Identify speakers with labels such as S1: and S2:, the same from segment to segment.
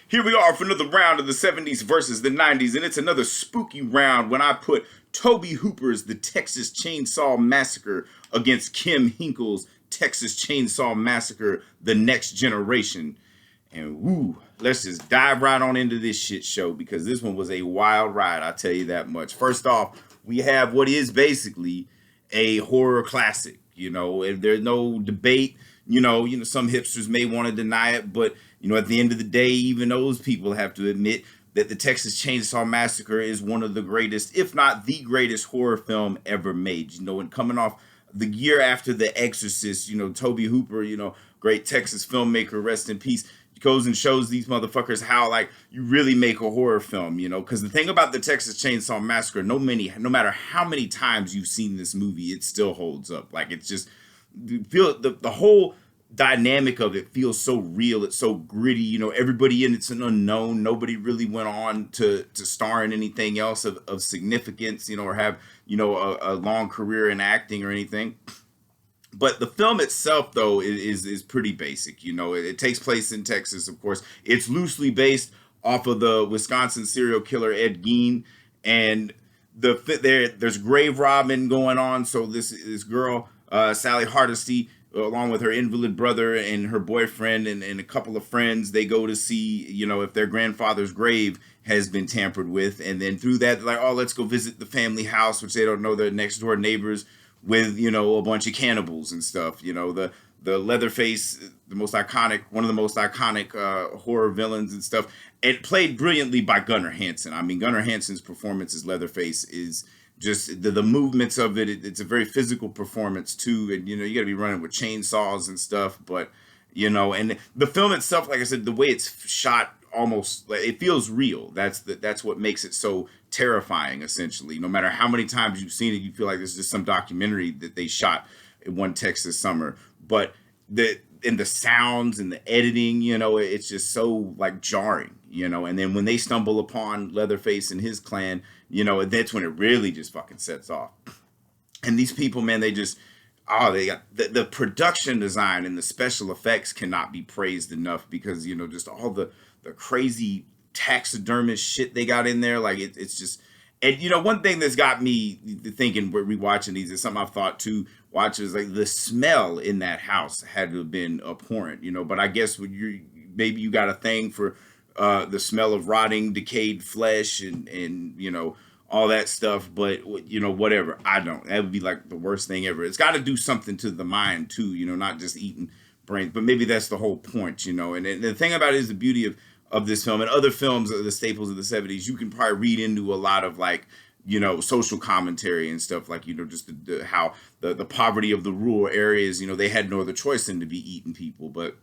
S1: Here we are for another round of the 70s versus the 90s, and it's another spooky round when I put Tobe Hooper's The Texas Chainsaw Massacre against Kim Henkel's Texas Chainsaw Massacre, The Next Generation. And woo, let's just dive right on into this shit show because this one was a wild ride, I'll tell you that much. First off, we have what is basically a horror classic, and there's no debate. Some hipsters may want to deny it, but at the end of the day, even those people have to admit that the Texas Chainsaw Massacre is one of the greatest, if not the greatest horror film ever made. And coming off the year after The Exorcist, Tobe Hooper, great Texas filmmaker, rest in peace, goes and shows these motherfuckers how you really make a horror film, because the thing about the Texas Chainsaw Massacre, no matter how many times you've seen this movie, it still holds up. It's just the whole dynamic of it feels so real. It's so gritty. Everybody in it's an unknown. Nobody really went on to star in anything else of significance, or have a long career in acting or anything. But the film itself, though, is pretty basic. It takes place in Texas, of course. It's loosely based off of the Wisconsin serial killer Ed Gein, and there's grave robbing going on. So this girl, Sally Hardesty, along with her invalid brother and her boyfriend and a couple of friends, they go to see, if their grandfather's grave has been tampered with. And then through that, they're like, oh, let's go visit the family house, which they don't know their next door neighbors with, a bunch of cannibals and stuff. The Leatherface, one of the most iconic horror villains and stuff. It played brilliantly by Gunnar Hansen. I mean, Gunnar Hansen's performance as Leatherface is just the movements of it. It's a very physical performance too. And, you got to be running with chainsaws and stuff. But, and the film itself, like I said, the way it's shot, almost it feels real. That's what makes it so terrifying, essentially. No matter how many times you've seen it, you feel like this is just some documentary that they shot in one Texas summer. But the sounds and the editing, it's just so jarring, and then when they stumble upon Leatherface and his clan, that's when it really just fucking sets off. And these people, man, they got the production design and the special effects cannot be praised enough because, just all the crazy taxidermist shit they got in there. It's just, and one thing that's got me thinking, we're rewatching these, is something I've thought too, watches, the smell in that house had to have been abhorrent, but I guess when maybe you got a thing for the smell of rotting, decayed flesh and all that stuff, but whatever. I don't. That would be the worst thing ever. It's got to do something to the mind too, not just eating brains, but maybe that's the whole point, and the thing about it is the beauty of this film and other films, the staples of the 70s, you can probably read into a lot of social commentary and stuff, just how the poverty of the rural areas, they had no other choice than to be eating people. But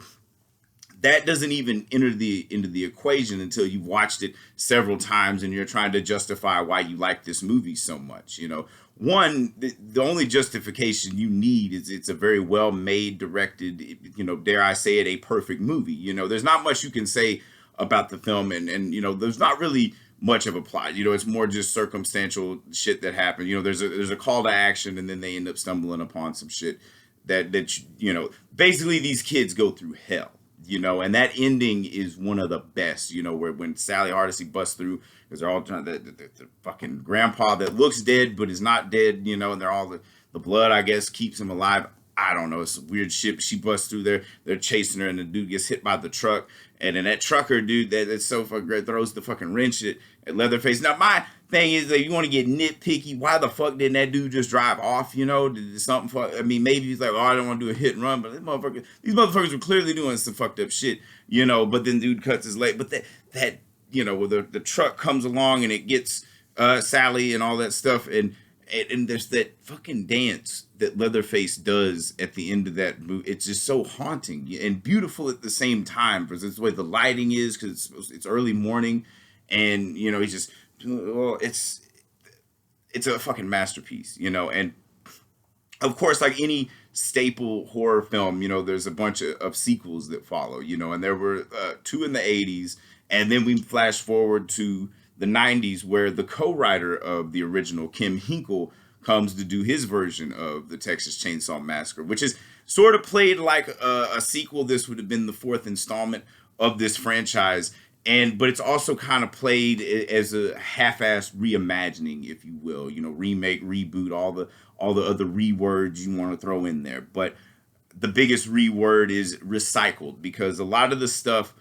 S1: that doesn't even enter into the equation until you've watched it several times and you're trying to justify why you like this movie so much. One, the only justification you need is it's a very well made, directed, dare I say it, a perfect movie. There's not much you can say about the film, and there's not really much of a plot. It's more just circumstantial shit that happened. There's a call to action, and then they end up stumbling upon some shit that basically these kids go through hell. And that ending is one of the best. Where when Sally Hardesty busts through, because they're all trying the fucking grandpa that looks dead but is not dead. And they're all the blood, I guess, keeps him alive. I don't know. It's some weird shit. She busts through there. They're chasing her, and the dude gets hit by the truck. And then that trucker dude that's so fucking great throws the fucking wrench at Leatherface. Now, my thing is that you want to get nitpicky. Why the fuck didn't that dude just drive off? Did something maybe he's like, oh, I don't want to do a hit and run. But these motherfuckers were clearly doing some fucked up shit, But then dude cuts his leg. But that where the truck comes along and it gets Sally and all that stuff. And there's that fucking dance that Leatherface does at the end of that movie. It's just so haunting and beautiful at the same time because it's the way the lighting is, because it's early morning, and he's just, well, it's a fucking masterpiece, and of course, like any staple horror film, there's a bunch of sequels that follow, and there were 2 in the 80s, and then we flash forward to the 90s, where the co-writer of the original, Kim Henkel, comes to do his version of the Texas Chainsaw Massacre, which is sort of played like a sequel. This would have been the 4th installment of this franchise. but it's also kind of played as a half-ass reimagining, if you will. You know, remake, reboot, all the other rewords you want to throw in there. But the biggest reword is recycled, because a lot of the stuff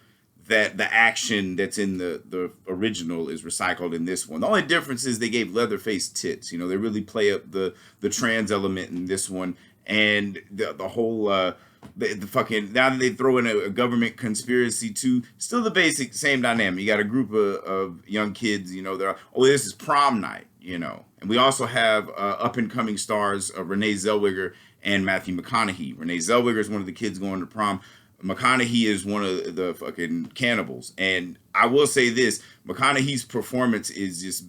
S1: that the action that's in the original is recycled in this one. The only difference is they gave Leatherface tits. You know, they really play up the trans element in this one, and the whole the fucking, now that they throw in a government conspiracy too, still the basic same dynamic. You got a group of young kids. You know, they're, oh, this is prom night. You know, and we also have up and coming stars Renee Zellweger and Matthew McConaughey. Renee Zellweger is one of the kids going to prom. McConaughey is one of the fucking cannibals. And I will say this, McConaughey's performance is just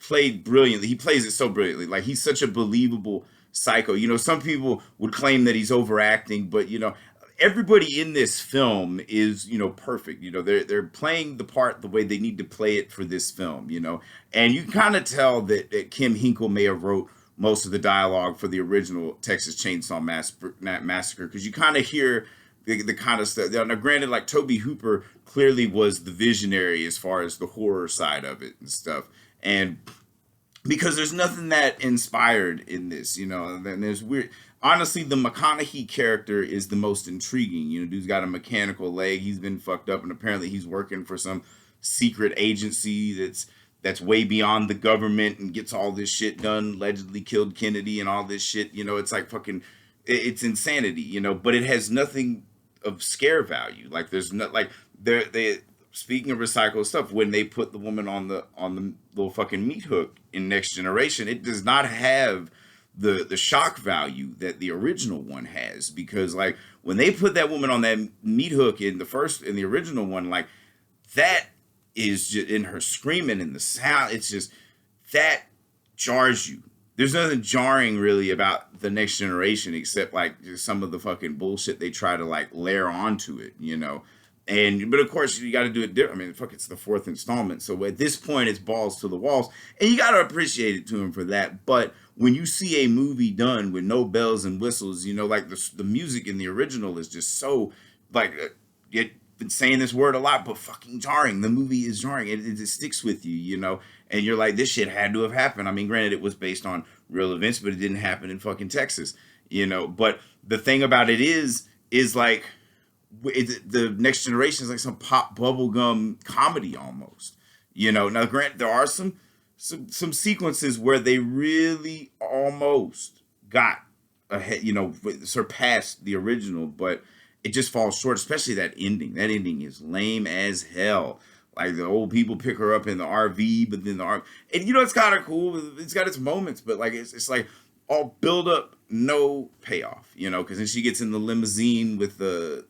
S1: played brilliantly. He plays it so brilliantly. Like, he's such a believable psycho. You know, some people would claim that he's overacting, but, you know, everybody in this film is, you know, perfect. You know, they're playing the part the way they need to play it for this film, you know. And you kind of tell that Kim Henkel may have wrote most of the dialogue for the original Texas Chainsaw Massacre, because you kind of hear the kind of stuff. Now, granted, like, Tobe Hooper clearly was the visionary as far as the horror side of it and stuff. And because there's nothing that inspired in this, you know, and there's weird. Honestly, the McConaughey character is the most intriguing. You know, dude's got a mechanical leg. He's been fucked up, and apparently he's working for some secret agency that's way beyond the government and gets all this shit done. Allegedly killed Kennedy and all this shit. You know, it's like fucking, it's insanity. You know, but it has nothing of scare value. Like, there's not, like, they speaking of recycled stuff, when they put the woman on the little fucking meat hook in Next Generation, it does not have the shock value that the original one has, because, like, when they put that woman on that meat hook in the original one, like, that is just in her screaming and the sound, it's just, that jars you. There's nothing jarring really about the Next Generation except, like, just some of the fucking bullshit they try to, like, layer onto it, you know. But of course, you got to do it different. I mean, fuck, it's the fourth installment. So at this point, it's balls to the walls. And you got to appreciate it to him for that. But when you see a movie done with no bells and whistles, you know, like, the music in the original is just so, like, I've been saying this word a lot, but fucking jarring. The movie is jarring. It sticks with you, you know. And you're like, this shit had to have happened. I mean, granted, it was based on real events, but it didn't happen in fucking Texas, you know. But the thing about it is like, the Next Generation is like some pop bubblegum comedy almost, you know. Now, granted, there are some sequences where they really almost got ahead, you know, surpassed the original, but it just falls short, especially that ending. That ending is lame as hell. Like, the old people pick her up in the RV, but then and, you know, it's kind of cool. It's got its moments, but, like, it's like all build up, no payoff, you know, because then she gets in the limousine with the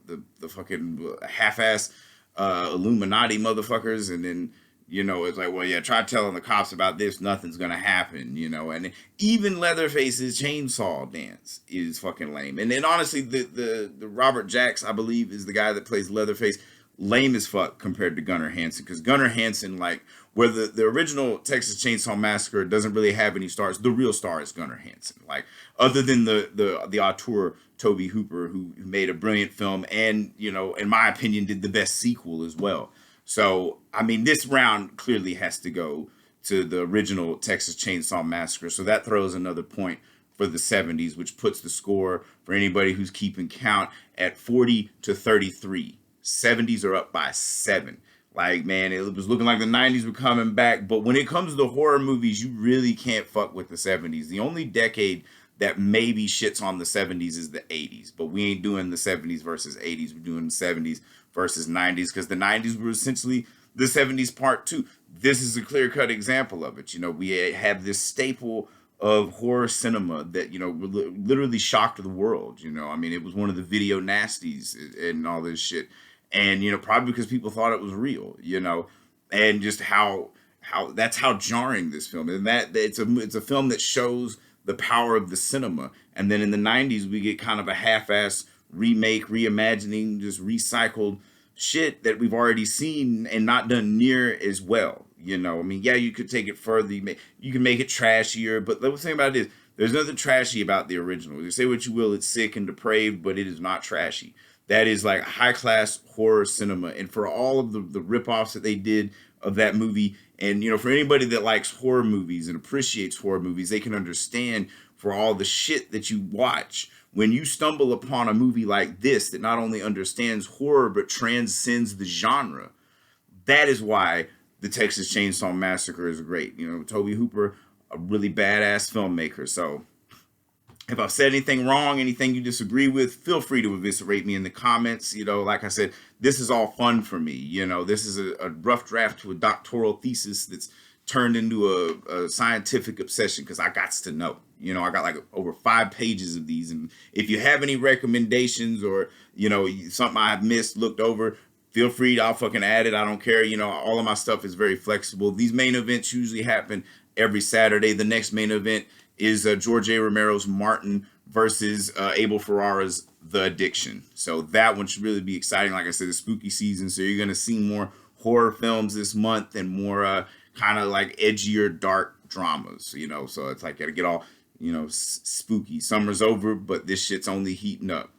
S1: fucking half-ass Illuminati motherfuckers, and then, you know, it's like, well, yeah, try telling the cops about this, nothing's gonna happen, you know. And even Leatherface's chainsaw dance is fucking lame. And then, honestly, the Robert Jacks, I believe, is the guy that plays Leatherface, lame as fuck compared to Gunnar Hansen, because Gunnar Hansen, like, where the original Texas Chainsaw Massacre doesn't really have any stars, the real star is Gunnar Hansen. Like, other than the auteur Tobe Hooper, who made a brilliant film and, you know, in my opinion, did the best sequel as well. So, I mean, this round clearly has to go to the original Texas Chainsaw Massacre. So that throws another point for the 70s, which puts the score for anybody who's keeping count at 40-33. 70s are up by 7. Like, man, it was looking like the 90s were coming back. But when it comes to horror movies, you really can't fuck with the 70s. The only decade that maybe shits on the 70s is the 80s. But we ain't doing the 70s versus 80s. We're doing the 70s versus 90s, because the 90s were essentially the 70s part 2. This is a clear-cut example of it. You know, we have this staple of horror cinema that, you know, literally shocked the world. You know, I mean, it was one of the video nasties and all this shit. And, you know, probably because people thought it was real, you know, and just how that's how jarring this film is. And that it's a film that shows the power of the cinema. And then in the 90s, we get kind of a half-ass remake, reimagining, just recycled shit that we've already seen and not done near as well. You know, I mean, yeah, you could take it further. You can make it trashier, but the thing about it is, there's nothing trashy about the original. You say what you will, it's sick and depraved, but it is not trashy. That is like high class horror cinema. And for all of the ripoffs that they did of that movie, and you know, for anybody that likes horror movies and appreciates horror movies, they can understand for all the shit that you watch. When you stumble upon a movie like this that not only understands horror but transcends the genre, that is why the Texas Chainsaw Massacre is great. You know, Tobe Hooper, a really badass filmmaker. So if I've said anything wrong, anything you disagree with, feel free to eviscerate me in the comments. You know, like I said, this is all fun for me. You know, this is a rough draft to a doctoral thesis that's turned into a scientific obsession because I got to know. You know, I got like over 5 pages of these. And if you have any recommendations or, you know, something I've missed, looked over, feel free to, I'll fucking add it. I don't care. You know, all of my stuff is very flexible. These main events usually happen every Saturday. The next main event is George A. Romero's Martin versus Abel Ferrara's The Addiction. So that one should really be exciting. Like I said, it's spooky season, so you're going to see more horror films this month and more kind of like edgier, dark dramas, you know. So it's like, gotta get all, you know, spooky. Summer's over, but this shit's only heating up.